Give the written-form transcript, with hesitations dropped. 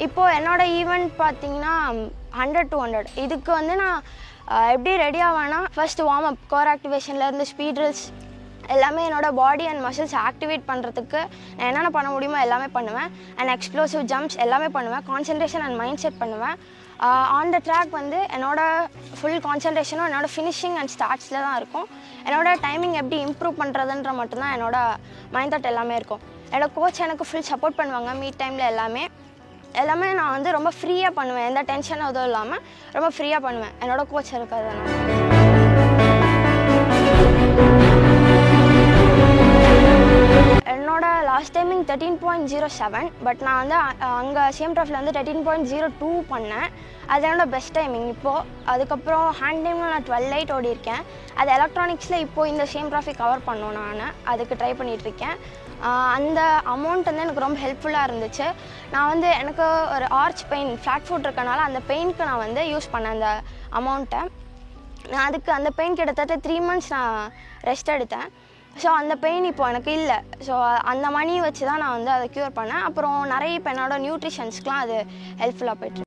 இப்போது என்னோடய ஈவெண்ட் பார்த்தீங்கன்னா 100 to 100. இதுக்கு வந்து நான் எப்படி ரெடி ஆவேன்னா, ஃபர்ஸ்ட்டு வார்ம் அப், கோர் ஆக்டிவேஷன்லேருந்து ஸ்பீட் ட்ரில்ஸ் எல்லாமே என்னோடய பாடி அண்ட் மசில்ஸ் ஆக்டிவேட் பண்ணுறதுக்கு நான் என்னென்ன பண்ண முடியுமோ எல்லாமே பண்ணுவேன். அண்ட் எக்ஸ்ப்ளோசிவ் ஜம்ப்ஸ் எல்லாமே பண்ணுவேன். கான்சன்ட்ரேஷன் அண்ட் மைண்ட் செட் பண்ணுவேன். ஆன் த ட்ராக் வந்து என்னோடய ஃபுல் கான்சன்ட்ரேஷனும் என்னோடய ஃபினிஷிங் அண்ட் ஸ்டார்ட்ஸில் தான் இருக்கும். என்னோடய டைமிங் எப்படி இம்ப்ரூவ் பண்ணுறதுன்ற மட்டும்தான் என்னோடய மைண்ட் தாட் எல்லாமே இருக்கும். என்னோடய கோச் எனக்கு ஃபுல் சப்போர்ட் பண்ணுவாங்க. மீட் டைமில் எல்லாமே நான் வந்து ரொம்ப ஃப்ரீயாக பண்ணுவேன். எந்த டென்ஷனும் எதுவும் இல்லாமல் ரொம்ப ஃப்ரீயாக பண்ணுவேன். என்னோடய கோச் இருக்கிறதுனால. என்னோட லாஸ்ட் டைமிங் 13.07. பட் நான் வந்து அங்கே சிஎம் ட்ராஃபில் வந்து 13.02 பண்ணேன். அது என்னோடய பெஸ்ட் டைமிங் இப்போது. அதுக்கப்புறம் ஹேண்ட் டைமில் நான் 12:08 ஓடிருக்கேன். அது எலக்ட்ரானிக்ஸில் இப்போது இந்த சிஎம் ட்ராஃபி கவர் பண்ணோம். நான் அதுக்கு ட்ரை பண்ணிகிட்ருக்கேன். அந்த அமௌண்ட் வந்து எனக்கு ரொம்ப ஹெல்ப்ஃபுல்லாக இருந்துச்சு. நான் வந்து எனக்கு ஒரு ஆர்ச் பெயின், ஃப்ளாட் ஃபுட் இருக்கனால அந்த பெயினுக்கு நான் வந்து யூஸ் பண்ணேன் அந்த அமௌண்ட்டை. நான் அதுக்கு அந்த பெயின் கிட்டத்தட்ட 3 months நான் ரெஸ்ட் எடுத்தேன். ஸோ அந்த பெயின் இப்போ எனக்கு இல்லை. ஸோ அந்த மணி வச்சு தான் நான் வந்து அதை க்யூர் பண்ணேன். அப்புறம் நிறைய இப்போ என்னோடய நியூட்ரிஷன்ஸ்க்கெலாம் அது ஹெல்ப்ஃபுல்லாக போய்ட்டு.